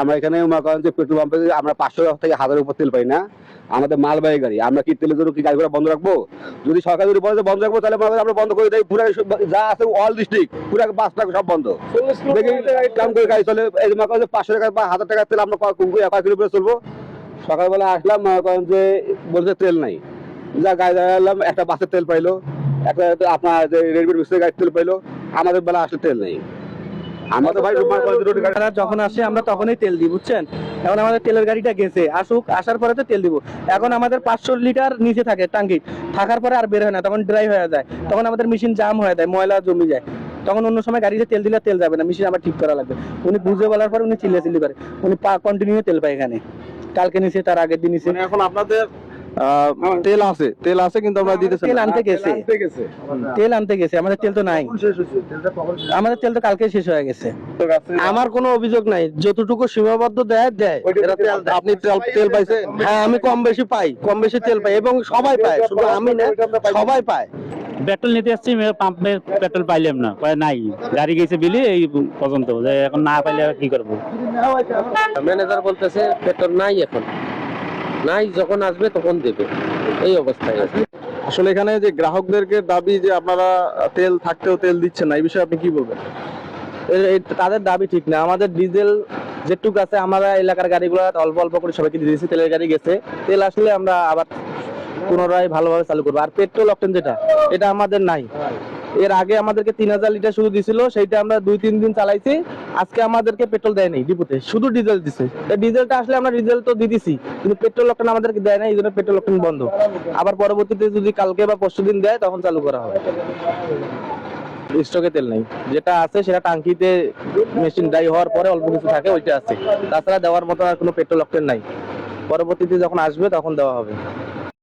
আমরা এখানে মনে করেন যে পেট্রোল পাম্পে আমরা 500 থেকে 1000 উপর তেল পাই না। আমাদের মালবাহী গাড়ি, আমরা কি তেলের জন্য কি গাড়িগুলো বন্ধ রাখবো? যদি সরকার যদি বলে বন্ধ রাখবো, তাহলে আমরা বন্ধ করে দেয়। পুরো যা আছে অল ডিস্ট্রিক্ট পুরো বাস ট্রাক সব বন্ধ, দেখি কাম করে গাড়ি চলে। এই মনে করেন যে 500 টাকা বা 1000 টাকার তেল আমরা কয় কিলোমিটার চলবো? সকালবেলা আসলাম, মনে করেন যে বলছে তেল নাই, যা গাড়ি দাঁড়ালাম, একটা বাসের তেল পাইলো, একটা আপনার যে রেলওয়ে মিস্ত্রির গাড়ির তেল পাইলো, আমাদের বেলা আসলে তেল নেই। আমাদের ভাই যখন আসে আমরা তখনই তেল দিই, বুঝছেন? এখন আমাদের তেলের গাড়িটা গেছে, আসার পরে তো তেল দিব। এখন আমাদের 500 লিটার নিচে থাকে টাঙ্কি, থাকার পরে আর বের হয় না, তখন ড্রাই হয়ে যায়, তখন আমাদের মেশিন জাম হয়ে যায়, ময়লা জমে যায়। তখন অন্য সময় গাড়িতে তেল দিলে তেল যাবে না, মেশিন আবার ঠিক করা লাগবে। উনি বুঝে বলার পর উনি চিল্লাচিল্লি করে, উনি কন্টিনিউ তেল পায় এখানে। কালকে নিছে, তার আগের দিন নিছে। এখন আপনাদের তেল আছে কিন্তু আমরা দিতেছি তেল আনতে গেছে, তেল আনতে গেছে, আমাদের তেল তো নাই। আমাদের তেল তো কালকে শেষ হয়ে গেছে। আমার কোনো অভিযোগ নাই, যতটুকু সীমাবদ্ধ দেয়। আপনি তেল পাইছেন? হ্যাঁ, আমি কম বেশি তেল পাই, এবং সবাই পায়, শুধু আমি না, সবাই পায়। পেট্রোল নিতে আসছি, পাম্পে পেট্রোল পাইলাম না, নাই, গাড়ি গেছে বিলি এই পর্যন্ত, এখন না পাইলে কি করবো? ম্যানেজার বলতেছে পেট্রোল নাই, এখন নাই, যখন আসবে তখন দেবে, এই অবস্থায় আছে। আসলে এখানে যে গ্রাহকদেরকে দাবি যে আপনারা তেল থাকতেও তেল দিচ্ছেন না, এই বিষয়ে আপনি কি বলবেন? তাদের দাবি ঠিক না। আমাদের ডিজেল যেটুকু আছে, আমরা এলাকার গাড়িগুলো অল্প অল্প করে সবাইকে দিয়ে দিয়েছি, তেলের গাড়ি গেছে, তেল আসলে আমরা আবার পুনরায় ভালোভাবে চালু করবো। আর পেট্রোল অকটেন যেটা, এটা আমাদের নাই। এর আগে আমাদেরকে 3000 লিটার শুধু দিছিল, সেইটা আমরা 2-3 দিন চালাইছি। আজকে আমাদেরকে পেট্রোল দেয় নাই ডিপুতে, শুধু ডিজেল দিছে। ডিজেলটা আসলে আমরা ডিজেল তো দিয়ে দিছি, কিন্তু পেট্রোল অকটেন আমাদেরকে দেয় নাই, এই জন্য পেট্রোল অকটেন বন্ধ। আবার পরবর্তীতে যদি কালকে বা পরশুদিন দেয়, তখন চালু করা হবে। স্টকে তেল নেই, যেটা আছে সেটা টাঙ্কিতে মেশিন ড্রাই হওয়ার পরে অল্প কিছু থাকে, ওইটা আছে। তাছাড়া দেওয়ার মতো আর কোনো পেট্রোল অকটেন নাই। পরবর্তীতে যখন আসবে তখন দেওয়া হবে।